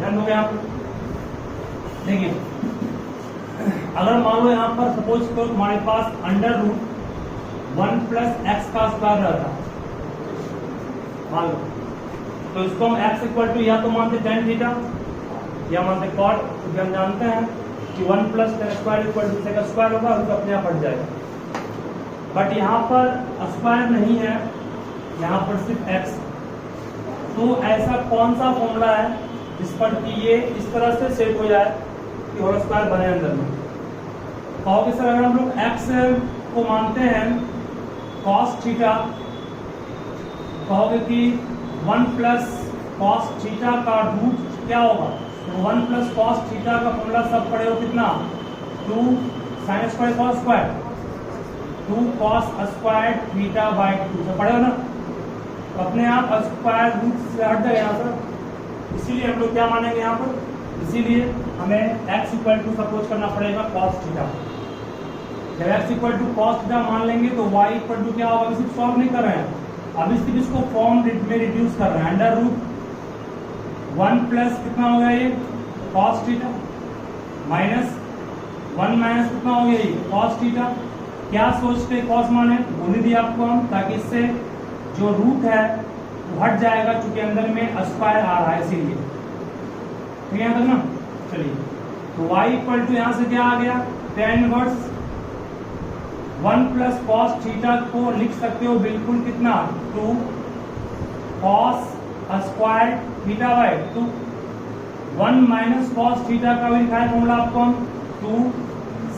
ध्यान दोगे यहाँ पे। देखिए अगर मान लो यहाँ पर सपोज करो तुम्हारे पास अंडर रूट 1 प्लस एक्स का स्क्वायर रहता मान लो, तो इसको हम एक्स इक्वल टू या तो मानते टेन थीटा या मानते कॉट, क्योंकि हम जानते हैं कि 1 plus tan square equal to sec square होगा, उसको अपने आप हट जाएगा। बट यहाँ पर स्क्वायर नहीं है, यहाँ पर सिर्फ एक्स। तो ऐसा कौन सा फॉर्मूला है जिस पर कि ये इस तरह से सेट हो जाए कि होल स्क्वायर बने अंदर में? कहोगे सर अगर हम लोग एक्स को मानते हैं कॉस थीटा, कहोगे कि 1 प्लस कॉस थीटा का रूट क्या होगा? तो 1 प्लस कॉस थीटा का फॉर्मूला सब पढ़े हो कितना? 2 sine square cos square, 2 cos square theta by 2 सब पढ़े हो ना? तो अपने आप स्क्वायर रूट से हट जाएगा यहाँ पर, इसीलिए हम लोग क्या मानेंगे यहाँ पर? इसीलिए हमें x इक्वल टू सपोज करना पड़ेगा कॉस थीटा। जब x equal to cos theta मान लेंगे तो y इक्वल टू क्या होगा? अभी सिर्फ सॉल्व नहीं कर रहे हैं, अभी सिर्फ इसको फॉर्म में रिड्यूस कर रहे हैं। अंडर रूट 1 प्लस कितना हो गया ये कॉस थीटा माइनस 1 माइनस कितना हो गया ये कॉस थीटा। क्या सोचते कॉस माने बोल दी आपको हम, ताकि इससे जो रूट है वो हट जाएगा, चूंकि अंदर में स्क्वायर आ रहा है इसीलिए। ठीक है ना? चलिए तो y इक्वल टू यहाँ से क्या आ गया? tan inverse 1 plus cos theta को लिख सकते हो बिल्कुल कितना? 2 cos square theta by 2। 1 minus cos theta का भी लिखा है फॉर्मूला आपको हम 2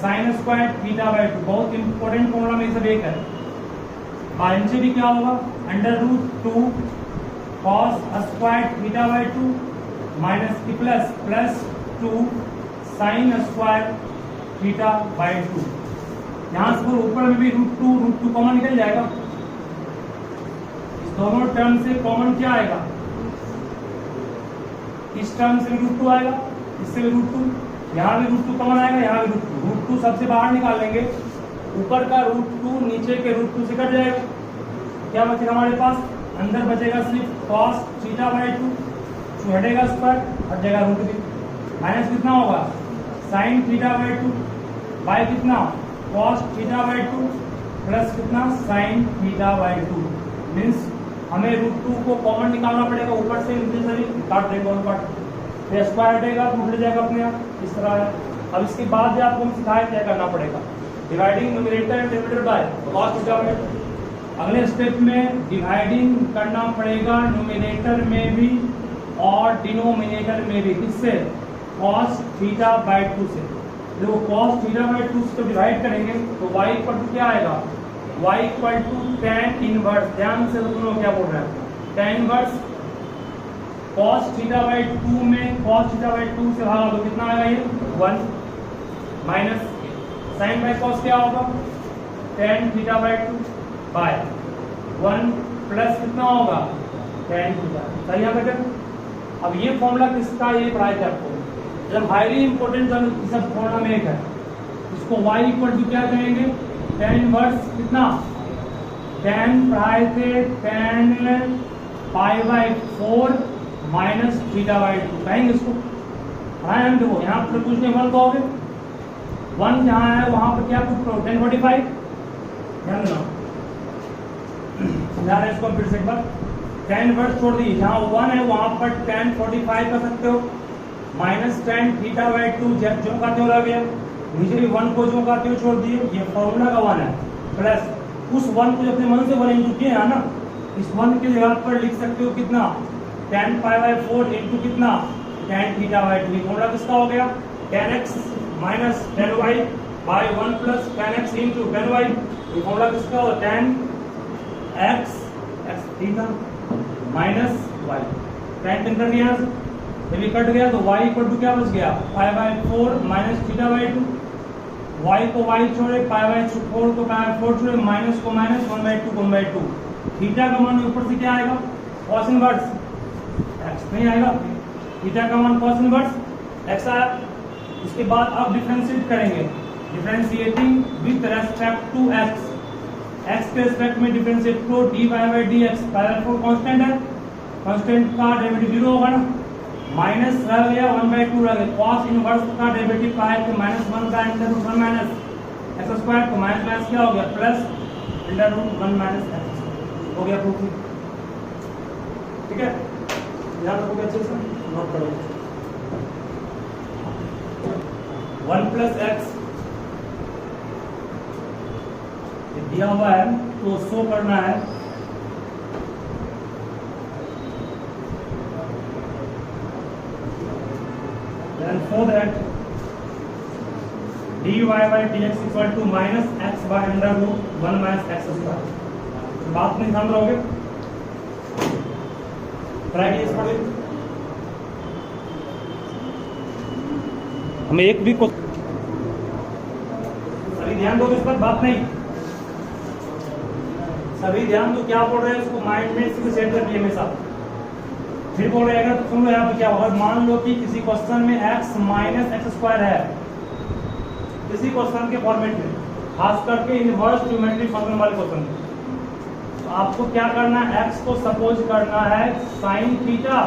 साइन स्क्वायर थीटा बाय 2। बहुत इंपॉर्टेंट फॉर्मूला में से एक है। और इनसे भी क्या होगा? Under root 2 cos square theta by 2 minus की plus 2 sine square theta by 2। यहाँ से ऊपर में भी रूट टू कॉमन निकल जाएगा। इस दोनों टर्म से कॉमन क्या आएगा? इस टर्म से भी रूट 2 आएगा, इससे भी रूट 2, यहाँ भी रूट 2 कॉमन आएगा, यहाँ भी रूट 2 सबसे बाहर निकाल लेंगे। ऊपर का रूट 2 नीचे के रूट 2 से कट जाएगा। क्या बचेगा हमारे पास? अंदर बचेगा सिर्फ कॉस थीटा बाय 2, हटेगा स्क्वायर, हट जाएगा रूट भी, माइनस कितना होगा? साइन थीटा बाय 2 बाय कितना? कॉस थीटा बाय 2 प्लस कितना? Sine theta by 2। मीन्स हमें रूट 2 को कॉमन निकालना पड़ेगा, ऊपर से नीचे से काट देंगे और काट, फिर स्क्वायर हटेगा तो उठ जाएगा अपने आप, इस तरह है। अब इसके बाद भी आपको सिखाया क्या करना पड़ेगा? Dividing numerator and denominator by cos theta by 2। अगले स्टेप में डिवाइडिंग करना पड़ेगा न्यूमरेटर में भी और डिनोमिनेटर में भी। किससे? कॉस थीटा बाय 2 से। देखो कॉस थीटा बाय 2 से डिवाइड करेंगे तो y इक्वल टू क्या आएगा? y equal to tan inverse, ध्यान से सुनो क्या बोल रहा है, tan inverse cos theta by 2 में कॉस थीटा बाय 2 से भागा तो कितना आएगा ये? 1 माइनस साइन बाय कॉस क्या होगा? tan theta by 2 by 1 plus कितना होगा? tan theta. सही है बेटा? अब ये फॉर्मूला किसका? ये पढ़ाया था आपको जब हाईली इंपॉर्टेंट सब फॉर्मूला में एक है। इसको y इक्वल टू क्या कहेंगे? tan इनवर्स कितना? tan पढ़ाए थे tan pi by 4 minus theta by 2 कहेंगे इसको, पढ़ाए हम। देखो यहाँ पर कुछ नहीं 1 कहोगे, 1 जहाँ है वहां पर क्या पुट करो? tan 45। ध्यान देना, समझा रहे इसको फिर से एक बार। tan इनवर्स छोड़ दी, जहाँ 1 है वहां पर tan 45 कर सकते हो, माइनस tan थीटा बाय 2 जो काते हो रह गया, नीचे भी 1 को जो काते हो छोड़ दिए, ये फॉर्मूला का 1 है, प्लस उस 1 को जो अपने मन से बने चुके हैं ना, इस 1 के जगह पर लिख सकते हो कितना? tan पाई बाय 4 इंटू कितना? tan theta by 2। फॉर्मूला किसका हो गया? tan x minus tan y by 1 plus tan x into tan y। ये फॉर्मूला किसका हो? tan x theta minus y। tan cancel कर दिया, जब ये कट गया तो y इक्वल टू क्या बच गया? पाई by 4 minus theta by 2। y को y छोड़े, पाई बाय 4 को पाई बाय 4 छोड़े, माइनस को माइनस, 1/2 को 1/2। थीटा का मान ऊपर से क्या आएगा? कॉस इनवर्स x नहीं आएगा, थीटा का मान कॉस इनवर्स x आया। उसके बाद अब डिफरेंशिएट करेंगे, differentiating with respect to x। x के रेस्पेक्ट में डिफरेंशिएट करो, dy by dx। Pi by 4 constant है, कांस्टेंट का डेरिवेटिव 0 होगा ना, माइनस रह गया 1/2 रह गया। कॉस इनवर्स का डेरिवेटिव का है कि -1 का under root 1 minus x square, तो माइनस माइनस क्या हो गया plus under root 1 minus x हो गया प्रूफ। ठीक है, ध्यान रखोगे अच्छे से, नोट करो। 1 प्लस एक्स दिया हुआ है तो शो करना है then for that dy by dx equal to minus x by under root 1 minus x square। बात नहीं ध्यान रहोगे, ट्राई कीजिए पढ़िए। हमें एक भी सभी ध्यान दो इस पर, बात नहीं सभी ध्यान दो, क्या बोल रहे हैं इसको माइंड में इसको सेट कर दिए हमेशा। फिर बोल रहे तो सुन लो यहाँ पे क्या होगा। मान लो कि किसी क्वेश्चन में x माइनस एक्स स्क्वायर है, किसी क्वेश्चन के फॉर्मेट में, खास करके इनवर्स ज्योमेट्रिक फंक्शन वाले क्वेश्चन में, तो आपको क्या करना है, x को सपोज करना है साइन थीटा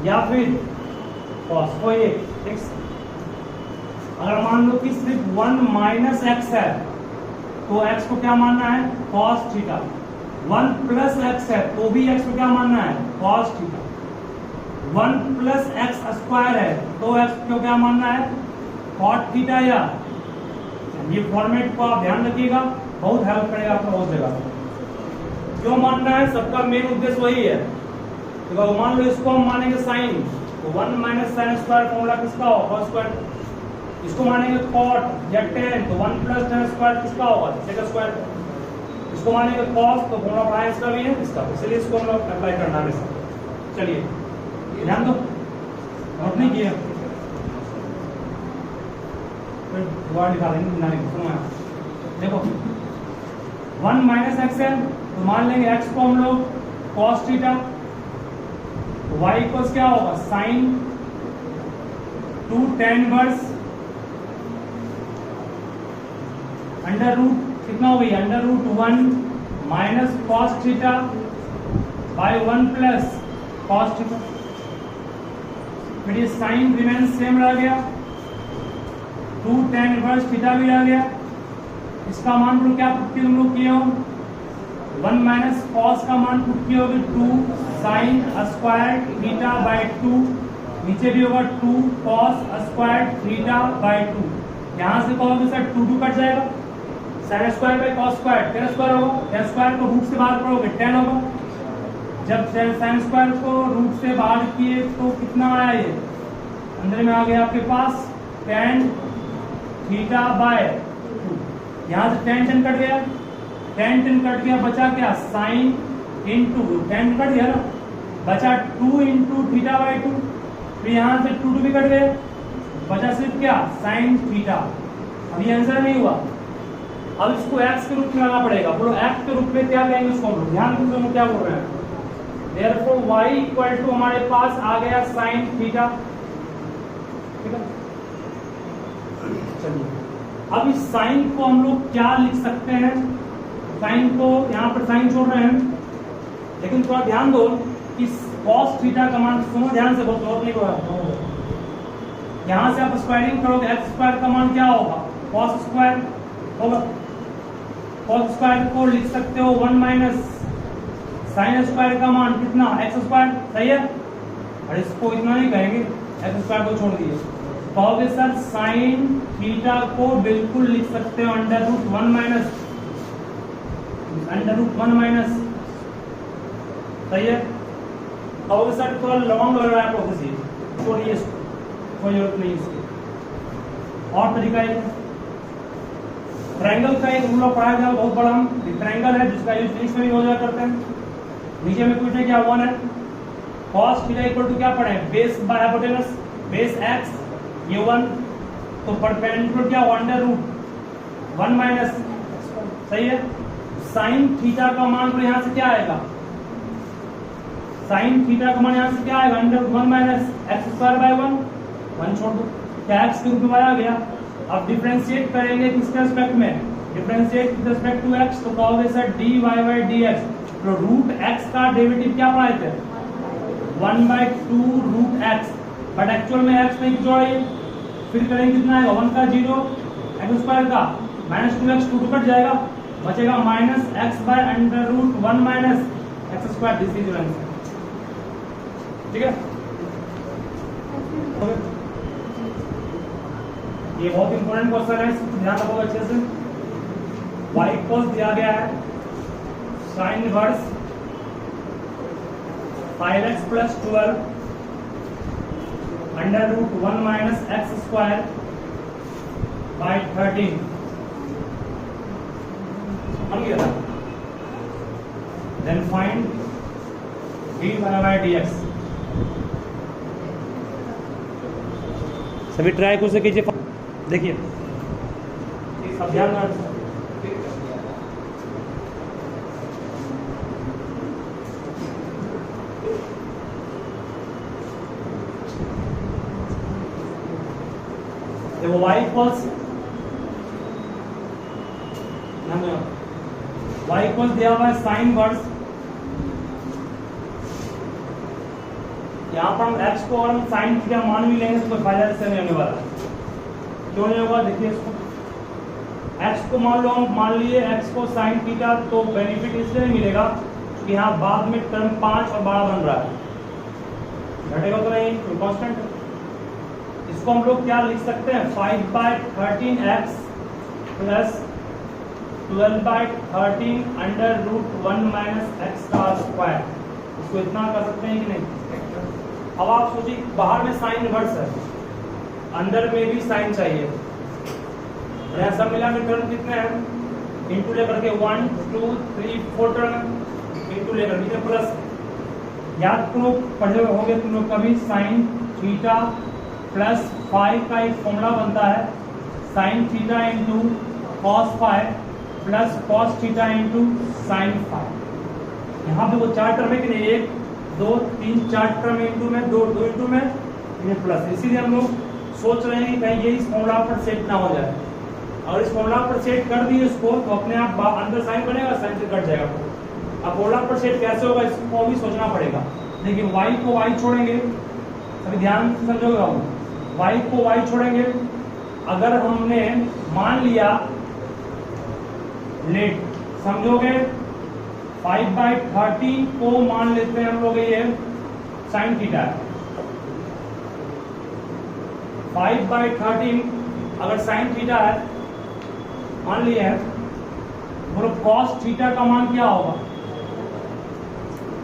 या फिर कॉस को ये x। अगर मान लो कि सिर्फ 1 माइनस एक्स है तो x को क्या मानना है कॉस थीटा। 1 प्लस एक्स है तो भी x को क्या मानना है cos theta. 1 plus X square है तो x को क्या मानना है कॉट थीटा। या ये फॉर्मेट को आप ध्यान रखिएगा, बहुत हेल्प करेगा आपको बहुत जगह। क्यों मानना है, सबका मेन उद्देश्य वही है। तो मान लो इसको हम मानेंगे साइन, तो 1 माइनस साइन स्क्वायर फॉर्मूला किसका होगा कॉस स्क्वायर। इसको मानेंगे कॉट या टेन, तो 1 प्लस टेन स्क्वायर किसका होगा सेक स्क्वायर। इसको मानेंगे कॉस, तो फॉर्मूला पढ़ा इसका भी है इसका, इसलिए इसको हम लोग अप्लाई करना है। चलिए ध्यान दो, नोट नहीं किया दोबारा दिखा देंगे। सुनो देखो 1 माइनस एक्स है तो मान लेंगे एक्स को हम लोग कॉस थीटा, वाई इक्वल्स क्या होगा sine 2 tan inverse under root कितना हो गई under root 1 minus cos theta by 1 plus cos theta. फिर ये साइन रिमेन सेम रह गया, 2 tan इनवर्स थीटा भी रह गया। इसका मान पुट क्या हम लोग किए हो 1 माइनस कॉस का मान पुट किए होगे 2 साइन स्क्वायर थीटा बाय 2, नीचे भी होगा 2 कॉस स्क्वायर थीटा बाय 2। यहां से कहोगे सर 2 2 कट जाएगा, sine square by cos square ten square होगा, टेन स्क्वायर को रूट से बाहर करोगे 10 होगा। जब साइन स्क्वायर को रूट से बाहर किए तो कितना आया, ये अंदर में आ गया आपके पास tan थीटा बाय 2। यहाँ से tan कट गया, tan कट गया, बचा क्या साइन इंटू tan कट गया ना, बचा 2 इंटू थीटा बाय 2। फिर यहाँ से 2 भी कट गए, बचा सिर्फ क्या साइन थीटा। अभी आंसर नहीं हुआ, अब इसको x के रूप में लाना पड़ेगा। बोलो x के रूप में क्या कहेंगे उसको, ध्यान दो क्या बोल रहे हैं। Therefore y इक्वल टू हमारे पास आ गया साइन थीटा। ठीक है, चलिए अब इस साइन को हम लोग क्या लिख सकते हैं। साइन को यहाँ पर साइन छोड़ रहे हैं, लेकिन थोड़ा ध्यान दो कि cos थीटा का मान, सुनो ध्यान से, बहुत नहीं हो रहा। यहाँ से आप स्क्वायरिंग करोगे एक्स स्क्वायर का मान क्या होगा cos स्क्वायर होगा। cos स्क्वायर को लिख सकते हो 1 माइनस साइन स्क्वायर का मान कितना एक्स स्क्वायर, सही है। और इसको इतना नहीं कहेंगे, एक्स स्क्वायर को छोड़ दिए, कहोगे सर साइन थीटा को बिल्कुल लिख सकते हो अंडर रूट 1 माइनस, सही है। कहोगे सर थोड़ा लॉन्ग लग रहा है प्रोसेस, ये छोड़िए इसको, कोई जरूरत नहीं इसकी। और तरीका है ट्रायंगल का, एक रूल पढ़ाया जाए बहुत बड़ा, हम ट्रायंगल है जिसका यूज फिजिक्स में भी हो जाया करते हैं। नीचे में पूछे क्या 1 है, cos थीटा इक्वल टू क्या पढ़े base by hypotenuse, base x ये 1, तो परपेंडिकुलर क्या अंडर रूट 1 माइनस, सही है। साइन थीटा का मान तो यहाँ से क्या आएगा, साइन थीटा का मान यहाँ से क्या आएगा under 1 minus x square bye 1 छोड़ दो, क्या x के रूप में आ गया। अब डिफरेंशिएट करेंगे किसके रिस्पेक्ट में, differentiate with respect to x, तो कहोगे सर dy by dx, तो रूट x का डेरिवेटिव क्या पढ़ाए थे 1/2 रूट एक्स, बट एक्चुअल में एक्स नहीं जोड़ा ये, फिर करेंगे कितना आएगा 1 का 0 एक्स स्क्वायर का माइनस 2x 2 कट जाएगा, बचेगा minus x by under root 1 minus x square. This is your answer. ठीक है, ये बहुत इंपॉर्टेंट क्वेश्चन है, इसको ध्यान रखोगे अच्छे से। y इक्वल्स दिया गया है sine inverse 5x plus 12 under root 1 minus x square by 13 बन गया था। Then find dy by dx। सभी ट्राई को से कीजिए। देखिए सब ध्यान में, देखो y इक्वल्स दिया हुआ है साइन वर्स, यहाँ पर हम x को और हम साइन थीटा मान भी लेंगे तो कोई फायदा इससे नहीं होने वाला। क्यों नहीं होगा, देखिए इसको x को मान लो, हम मान लिए x को साइन थीटा, तो बेनिफिट इसलिए नहीं मिलेगा कि यहाँ बाद में टर्म 5 और 12 बन रहा है, घटेगा तो नहीं, कोई कांस्टेंट है। इसको हम लोग क्या लिख सकते हैं, 5/13x plus 12/13 under root 1 minus x का स्क्वायर। इसको इतना कर सकते हैं कि नहीं। अब आप सोचिए बाहर में साइन इनवर्स है, अंदर में भी साइन चाहिए, यहाँ सब मिला के टर्म कितने हैं, इंटू लेकर के 1 2 3 4 टर्म इंटू लेकर के प्लस, याद करो पढ़े होंगे तुम लोग कभी, साइन थीटा प्लस 5 का एक फॉर्मूला बनता है, sine theta into cos 5 plus cos theta into sine 5। यहाँ पे वो 4 टर्म है कि नहीं, 1 2 3 4 टर्म इंटू में 2 2 इंटू में ये प्लस, इसीलिए हम लोग सोच रहे हैं कि कहीं ये इस फॉर्मूला पर सेट ना हो जाए। और इस फॉर्मूला पर सेट कर दिए इसको तो अपने आप अंदर साइन बनेगा, साइन से कट जाएगा। अब फॉर्मूला पर सेट कैसे होगा इसको भी सोचना पड़ेगा। देखिए y को y छोड़ेंगे, अभी ध्यान से समझोगे हम, y को y छोड़ेंगे, अगर हमने मान लिया लेट, समझोगे 5/13 को मान लेते हैं हम लोग ये साइन थीटा है, 5/13 अगर साइन थीटा है मान लिया है, बोलो कॉस थीटा का मान क्या होगा,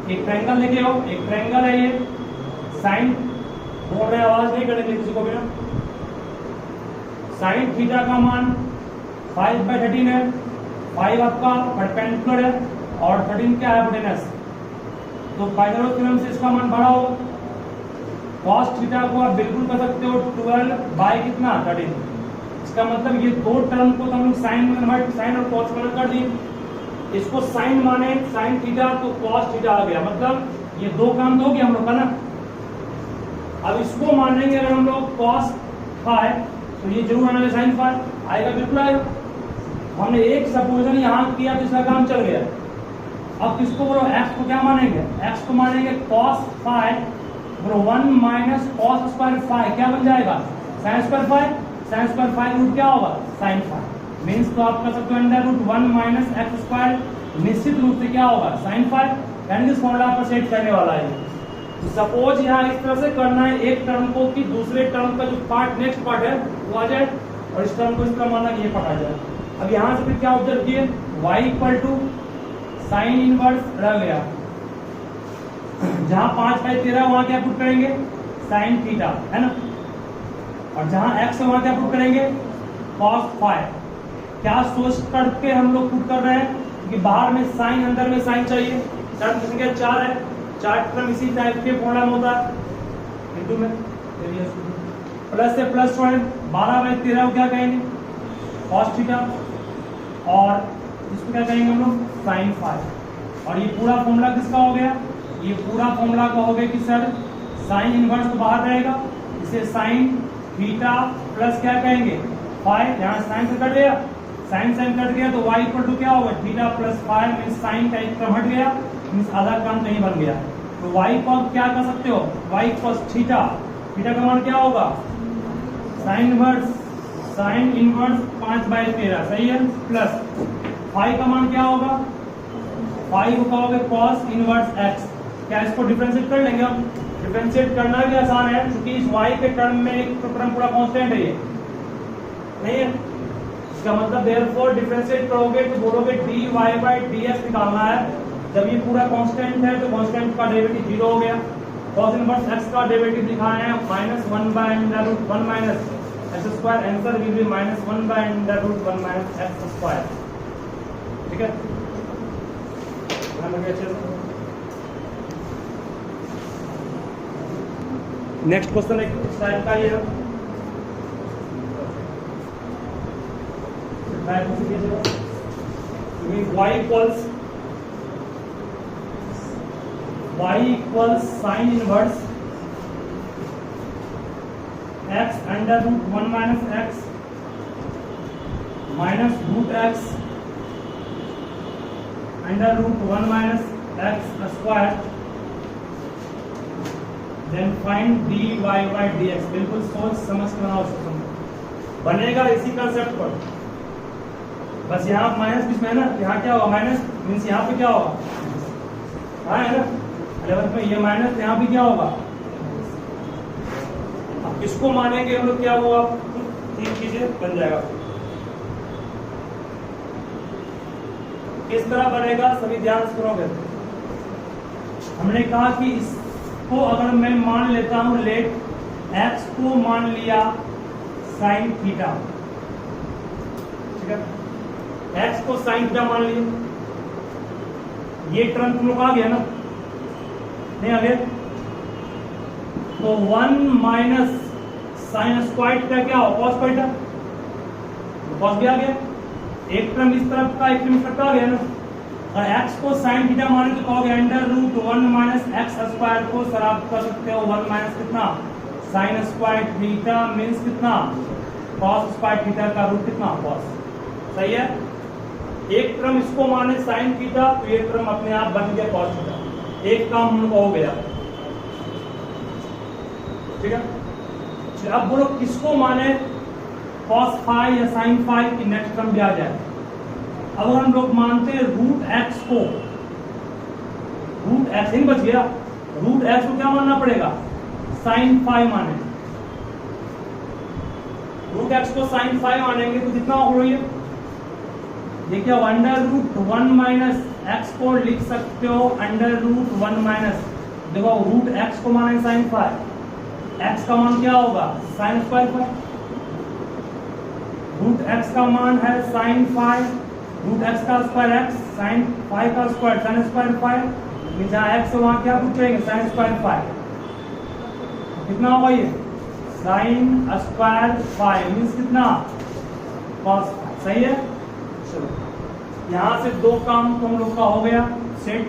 एक ट्रायंगल लेके आओ, एक ट्रायंगल है ये, साइन बोल रहे आवाज नहीं करेंगे किसी को भी ना, साइन थीटा का मान 5/13 है, 5 आपका परपेंडिकुलर है और 13 क्या है हाइपोटेनस, तो पाइथागोरस थ्योरम से इसका मान बड़ा होगा। कॉस थीटा को आप बिल्कुल कर सकते हो 12 बाय कितना 13, इसका मतलब ये दो टर्म को तो हम लोग साइन में कन्वर्ट, साइन और कॉस में कर दिए। इसको साइन माने साइन थीटा तो कॉस थीटा आ गया, मतलब ये दो काम तो हो गया हम लोग का ना। अब इसको मानेंगे अगर हम लोग कॉस 5 तो ये जरूर आना साइन 5 आएगा, बिल्कुल आएगा। हमने एक सपोजन यहाँ किया तो इसका काम चल गया। अब किसको बोलो, x को क्या मानेंगे, x को मानेंगे cos 5, बोलो 1 माइनस कॉस स्क्वायर 5 क्या बन जाएगा sine square 5, sine square 5 root क्या होगा साइन 5, मीन्स तो आप कर सकते हो under root 1 minus x square, निश्चित रूप से क्या होगा साइन 5, यानी इस फॉर्मूला पर सेट करने वाला है। तो सपोज यहाँ इस तरह से करना है एक टर्म को कि दूसरे टर्म का जो पार्ट नेक्स्ट पार्ट है वो आ जाए, और इस टर्म को इस तरह मानना कि ये पार्ट आ जाए। अब यहाँ से फिर क्या ऑब्जर्व किए, y equal to sine inverse रह गया, जहां 5/13 वहां क्या पुट करेंगे साइन थीटा है ना, और जहां x है वहां क्या पुट करेंगे cos 5। क्या सोच करके हम लोग पुट कर रहे हैं कि बाहर में साइन अंदर में साइन चाहिए, टर्म की संख्या 4 है, 4 टर्म इसी टाइप के फॉर्मूला में होता है इंटू में प्लस से प्लस छोड़े 12/13 को क्या कहेंगे cos थीटा, और इसको क्या कहेंगे हम लोग साइन 5। और ये पूरा फॉर्मूला किसका हो गया, ये पूरा फॉर्मूला का हो गया कि सर साइन इनवर्स तो बाहर रहेगा, इसे साइन थीटा प्लस क्या कहेंगे 5, यहाँ साइन से कट गया, साइन साइन कट गया तो y इक्वल टू क्या होगा थीटा प्लस 5, मीन्स साइन का एक टर्म हट गया, मीन्स आधा टर्म कहीं बन गया। तो y को आप क्या कर सकते हो, y cos थीटा, थीटा का मान क्या होगा, साइन इनवर्स 5/13, सही है, प्लस फाई का मान क्या होगा, फाई को कहोगे cos इनवर्स x। क्या इसको डिफरेंशिएट कर लेंगे हम, डिफरेंशिएट करना भी आसान है क्योंकि इस y के टर्म में एक टर्म पूरा कांस्टेंट है, ये नहीं है, इसका मतलब देयरफॉर डिफरेंशिएट करोगे तो बोलोगे dy/dx निकालना है। जब ये पूरा कांस्टेंट है तो कांस्टेंट का डेरिवेटिव 0 हो गया। cos इनवर्स x का डेरिवेटिव लिखा है -1/√1 minus x square, answer will be -1/√1 minus x square. ठीक है, ध्यान रखिए अच्छे से। नेक्स्ट क्वेश्चन एक इस टाइप का ही है, y equals sine inverse x √1 minus x minus √x √1 minus x square, then find dy/dx। बिल्कुल सोच समझ के बनाओ, बनेगा इसी कंसेप्ट पर, बस यहाँ माइनस किसमें है ना, यहाँ क्या होगा माइनस, मीन्स यहाँ पे क्या होगा, हाँ है ना 11th में ये माइनस, यहाँ भी क्या होगा। अब इसको मानेंगे हम लोग, क्या होगा, ठीक कीजिए, बन जाएगा। किस तरह बनेगा सभी ध्यान से सुनोगे। हमने कहा कि इसको अगर मैं मान लेता हूं, लेट x को मान लिया साइन थीटा, ठीक है, x को साइन थीटा मान लिया, ये टर्म तुम लोग आ गया ना, नहीं आ गया, तो 1 माइनस साइन स्क्वायर थीटा क्या हो, कॉस थीटा, कॉस भी आ गया, एक टर्म इस तरफ का एक टर्म इस तरफ का आ गया ना। और x को साइन थीटा माने तो कहोगे √1 माइनस x स्क्वायर को सर आप कर सकते हो 1 माइनस कितना साइन स्क्वायर थीटा मींस कितना कॉस स्क्वायर थीटा का रूट कितना कॉस, सही है। एक टर्म इसको माने साइन थीटा तो ये टर्म अपने आप बन गया कॉस थीटा, एक काम हम लोग हो गया, ठीक है। अब बोलो किसको माने, कॉस फाई या साइन फाई की नेक्स्ट टर्म भी आ जाए। अब अगर हम लोग मानते हैं √x को, √x ही बच गया, √x को क्या मानना पड़ेगा, साइन फाई माने, √x को साइन फाई मानेंगे तो कितना हो रही है, देखिए √1 माइनस x को लिख सकते हो √1 माइनस, देखो √x को माने साइन फाई, x का मान क्या होगा साइन स्क्वायर फाई, √x का मान है साइन फाई, √x का स्क्वायर x, साइन फाई का स्क्वायर साइन स्क्वायर फाई, जहाँ x वहां क्या पूछेंगे साइन स्क्वायर फाई, कितना होगा ये साइन स्क्वायर फाई मीन्स कितना कॉस, सही है। चलो यहां से दो काम तो हम लोग का हो गया सेट,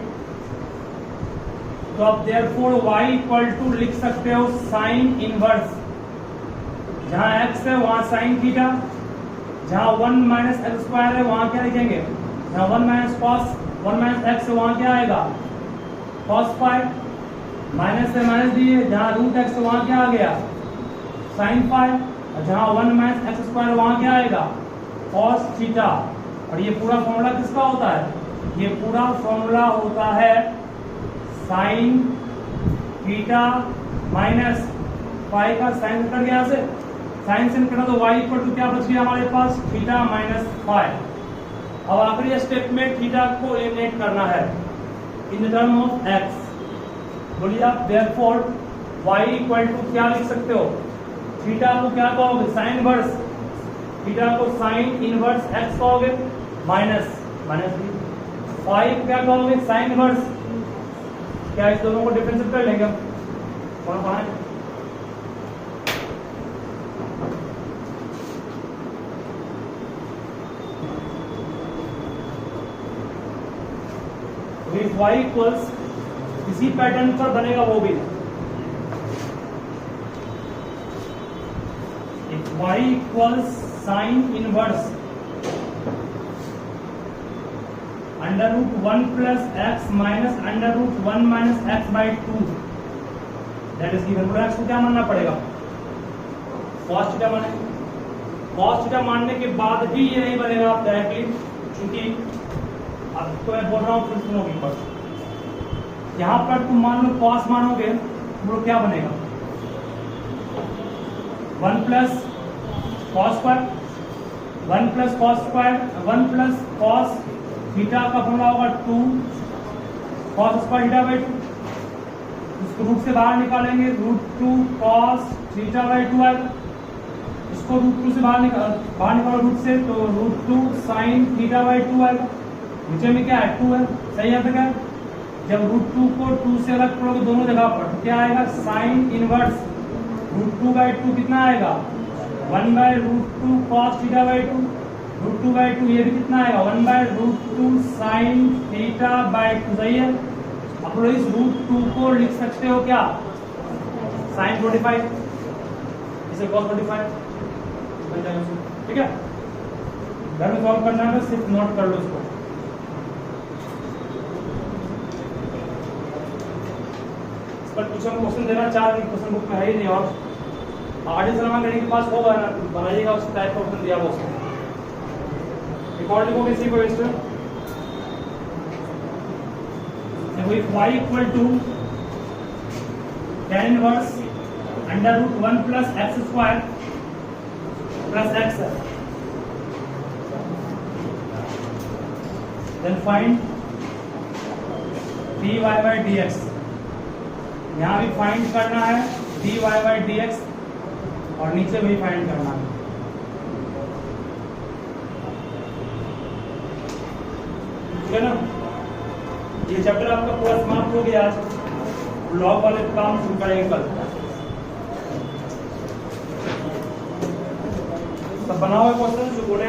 तो अब देयरफॉर y इक्वल टू लिख सकते हो साइन इनवर्स, जहां x है वहां साइन थीटा, जहां 1 माइनस एक्स स्क्वायर है वहां क्या लिखेंगे, जहां 1 माइनस कॉस 1 माइनस एक्स है वहां क्या आएगा कॉस फाई, माइनस से माइनस दिए, जहां √x है वहां क्या आ गया साइन फाई, और जहां 1 माइनस एक्स स्क्वायर वहां क्या आएगा कॉस थीटा। और ये पूरा फॉर्मूला किसका होता है, ये पूरा फॉर्मूला होता है साइन थीटा माइनस फाई का, साइन कट गया से साइन से कटा तो y इक्वल टू क्या बच गया हमारे पास थीटा माइनस फाई। अब आखिरी स्टेप में थीटा को एलिमिनेट करना है in the term of x, बोलिए आप देयरफॉर y इक्वल टू क्या लिख सकते हो, थीटा को क्या कहोगे साइन इनवर्स, थीटा को साइन इनवर्स x कहोगे माइनस फाई क्या कहोगे साइन इनवर्स, क्या इस दोनों को डिफरेंशिएट कर लेंगे हम, कौन कौन है y इक्वल्स इसी पैटर्न पर बनेगा वो भी, y equals sine inverse under root 1 plus x minus under root 1 minus x by 2 that is given. X को क्या मानना पड़ेगा? cos थीटा माने। cos थीटा मानने के बाद भी ये नहीं बनेगा आप डायरेक्टली, क्योंकि अब तो मैं बोल रहा हूँ फिर सुनोगे पर यहाँ पर तुम मान लो cos मानोगे तो क्या बनेगा? 1 plus cos square 1 plus cos square 1 plus cos theta का फॉर्मूला होगा 2 cos स्क्वायर थीटा बाई 2। इसको रूट से बाहर निकालेंगे, रूट 2 cos थीटा बाई 2 आएगा। इसको रूट 2 से बाहर निकालो रूट से, तो रूट 2 साइन थीटा बाई 2 आएगा। नीचे में क्या है? 2 है, सही है। तो क्या है? जब रूट 2 को 2 से अलग करोगे दोनों जगह पर तो क्या आएगा? साइन इनवर्स रूट 2 बाई 2 कितना आएगा? 1 by root 2 cos theta by 2 root 2 by 2 ये भी कितना आएगा? 1 by root 2 sine theta by 2, सही है। अब लोग इस रूट 2 को लिख सकते हो क्या? साइन 45 इसे cos 45 बन जाएगा, ठीक है। घर में सॉल्व करना है तो सिर्फ नोट कर लो इसको। इस पर कुछ हम क्वेश्चन देना चाह रहे, क्वेश्चन बुक में है ही नहीं, और आगे सलमा करने के पास होगा ना, बनाइएगा उस टाइप का क्वेश्चन दिया हुआ उसमें। रिकॉर्ड लिखोगे इसी को रजिस्टर। देखो if y equal to tan inverse under root 1 plus X square plus X है, then find dy by dx। यहाँ भी फाइंड करना है dy बाई dx और नीचे भी फाइंड करना है। ठीक है ना? ये चैप्टर आपका पूरा समाप्त हो गया आज। लॉग वाले काम शुरू करेंगे कल। सब बनाओ क्वेश्चन जो बोले